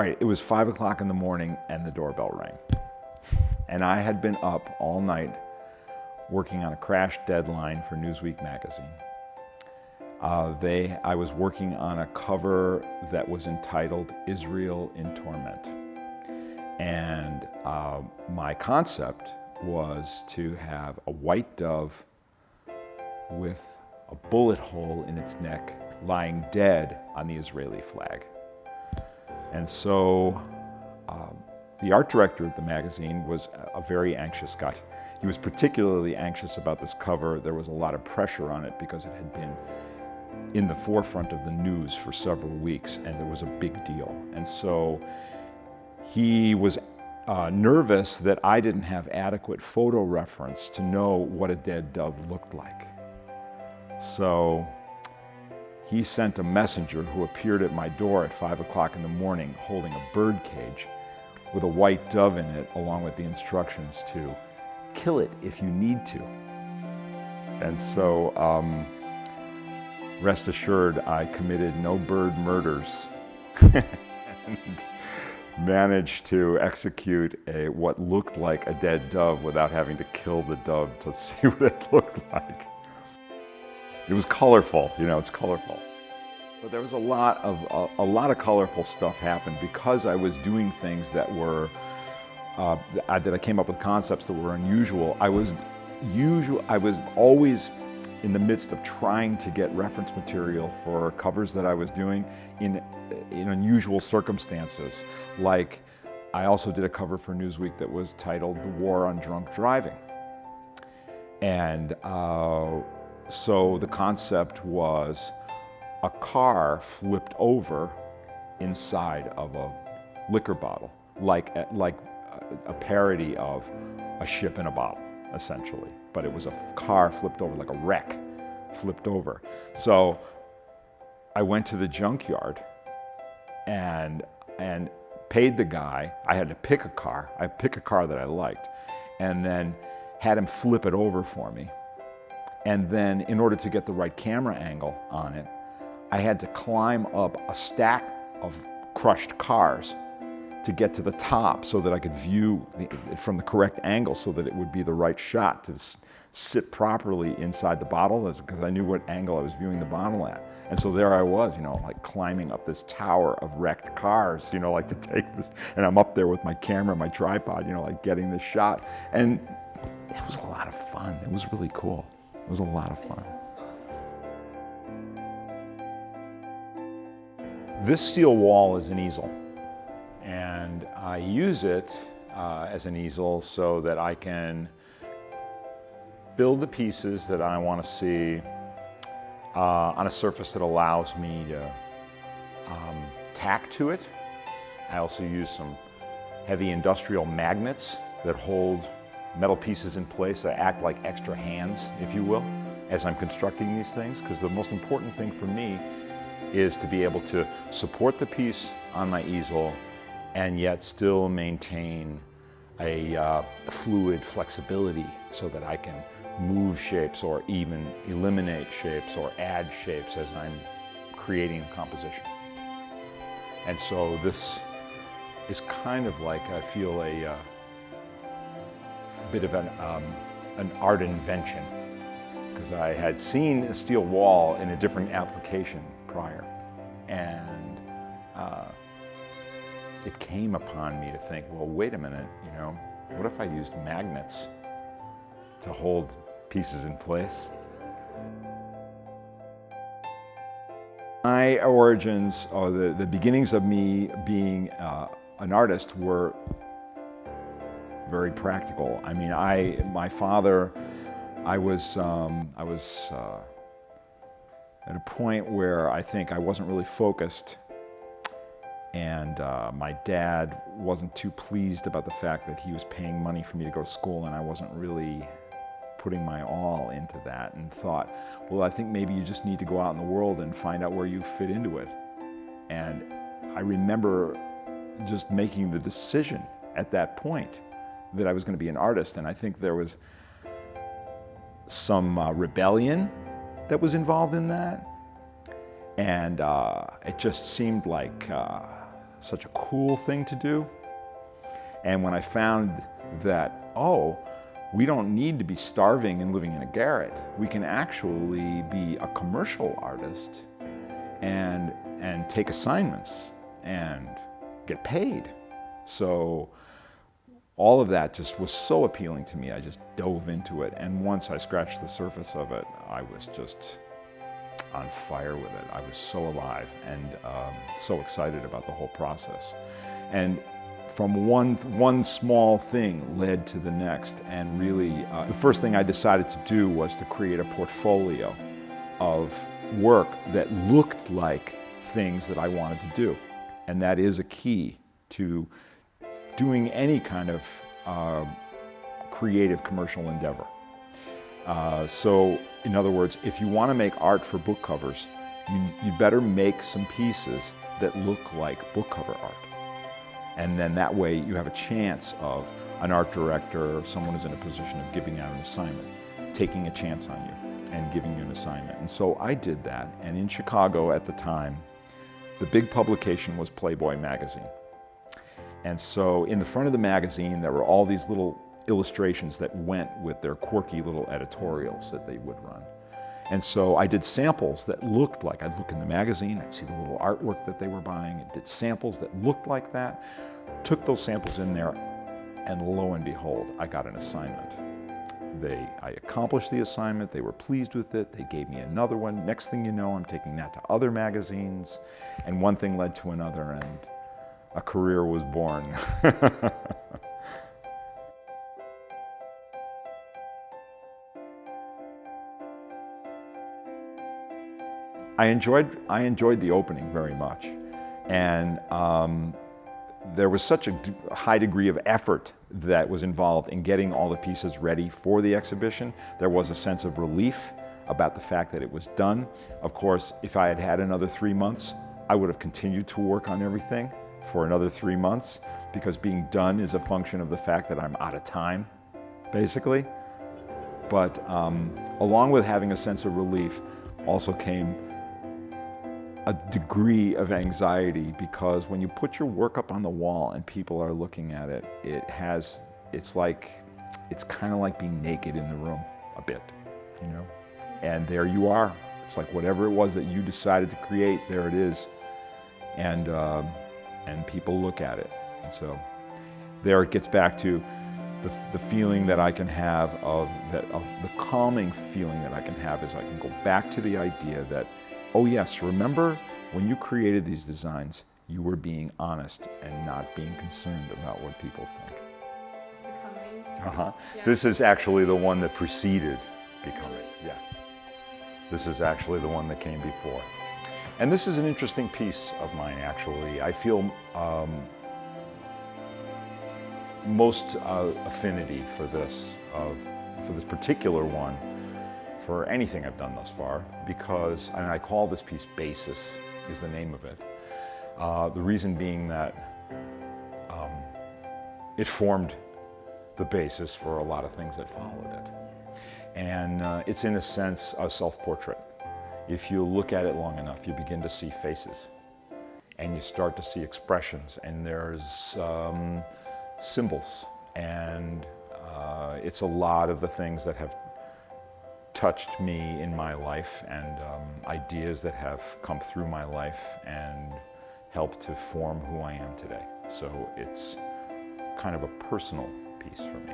right, it was 5 o'clock in the morning and the doorbell rang. And I had been up all night working on a crash deadline for Newsweek magazine. I was working on a cover that was entitled Israel in Torment. And my concept was to have a white dove with a bullet hole in its neck lying dead on the Israeli flag. And so the art director of the magazine was a very anxious guy. He was particularly anxious about this cover. There was a lot of pressure on it because it had been in the forefront of the news for several weeks, and there was a big deal. And so he was nervous that I didn't have adequate photo reference to know what a dead dove looked like. So he sent a messenger who appeared at my door at 5 o'clock in the morning holding a bird cage with a white dove in it, along with the instructions to kill it if you need to. And so rest assured, I committed no bird murders and managed to execute what looked like a dead dove without having to kill the dove to see what it looked like. It was colorful, it's colorful. But there was a lot of colorful stuff happened because I was doing things that were that I came up with concepts that were unusual. I was always in the midst of trying to get reference material for covers that I was doing in unusual circumstances. Like, I also did a cover for Newsweek that was titled "The War on Drunk Driving," and so the concept was a car flipped over inside of a liquor bottle, like a parody of A Ship in a Bottle, essentially. But it was a car flipped over, like a wreck flipped over. So I went to the junkyard and paid the guy. I had to pick a car. I picked a car that I liked, and then had him flip it over for me. And then, in order to get the right camera angle on it, I had to climb up a stack of crushed cars to get to the top so that I could view it from the correct angle so that it would be the right shot to sit properly inside the bottle, because I knew what angle I was viewing the bottle at. And so there I was, like climbing up this tower of wrecked cars, like to take this, and I'm up there with my camera, my tripod, like getting this shot. And it was a lot of fun. It was really cool. It was a lot of fun. This steel wall is an easel, and I use it as an easel so that I can build the pieces that I want to see on a surface that allows me to tack to it. I also use some heavy industrial magnets that hold metal pieces in place that act like extra hands, if you will, as I'm constructing these things, because the most important thing for me is to be able to support the piece on my easel and yet still maintain a fluid flexibility so that I can move shapes or even eliminate shapes or add shapes as I'm creating a composition. And so this is kind of like, I feel, a bit of an art invention, because I had seen a steel wall in a different application prior, and it came upon me to think, well, wait a minute, what if I used magnets to hold pieces in place? My origins, or the beginnings of me being an artist, were very practical. I mean, my father, I was at a point where I think I wasn't really focused, and my dad wasn't too pleased about the fact that he was paying money for me to go to school, and I wasn't really putting my all into that, and thought, well, I think maybe you just need to go out in the world and find out where you fit into it. And I remember just making the decision at that point that I was going to be an artist, and I think there was some rebellion that was involved in that, and it just seemed like such a cool thing to do. And when I found that, oh, we don't need to be starving and living in a garret. We can actually be a commercial artist and take assignments and get paid. So all of that just was so appealing to me. I just dove into it. And once I scratched the surface of it, I was just on fire with it. I was so alive and so excited about the whole process. And from one small thing led to the next, and really the first thing I decided to do was to create a portfolio of work that looked like things that I wanted to do. And that is a key to doing any kind of creative commercial endeavor. So in other words, if you want to make art for book covers, you better make some pieces that look like book cover art. And then that way you have a chance of an art director or someone who's in a position of giving out an assignment, taking a chance on you and giving you an assignment. And so I did that. And in Chicago at the time, the big publication was Playboy magazine. And so in the front of the magazine, there were all these little illustrations that went with their quirky little editorials that they would run. And so I did samples that looked like, I'd look in the magazine, I'd see the little artwork that they were buying, and did samples that looked like that, took those samples in there, and lo and behold, I got an assignment. I accomplished the assignment, they were pleased with it, they gave me another one. Next thing you know, I'm taking that to other magazines, and one thing led to another, and a career was born. I enjoyed the opening very much, and there was such a high degree of effort that was involved in getting all the pieces ready for the exhibition. There was a sense of relief about the fact that it was done. Of course, if I had had another 3 months, I would have continued to work on everything for another 3 months, because being done is a function of the fact that I'm out of time, basically. But along with having a sense of relief also came a degree of anxiety, because when you put your work up on the wall and people are looking at it, it's kind of like being naked in the room a bit, you know? And there you are. It's like whatever it was that you decided to create, there it is. And people look at it. And so there it gets back to the feeling that I can have of the calming feeling that I can have, is I can go back to the idea that, oh yes, remember when you created these designs, you were being honest and not being concerned about what people think. Becoming. Yeah. This is actually the one that preceded Becoming, yeah. This is actually the one that came before. And this is an interesting piece of mine, actually. I feel most affinity for this particular one, for anything I've done thus far, because, and I call this piece Basis, is the name of it. The reason being that it formed the basis for a lot of things that followed it. And it's in a sense a self-portrait. If you look at it long enough, you begin to see faces, and you start to see expressions, and there's symbols, and it's a lot of the things that have touched me in my life, and ideas that have come through my life and helped to form who I am today. So it's kind of a personal piece for me.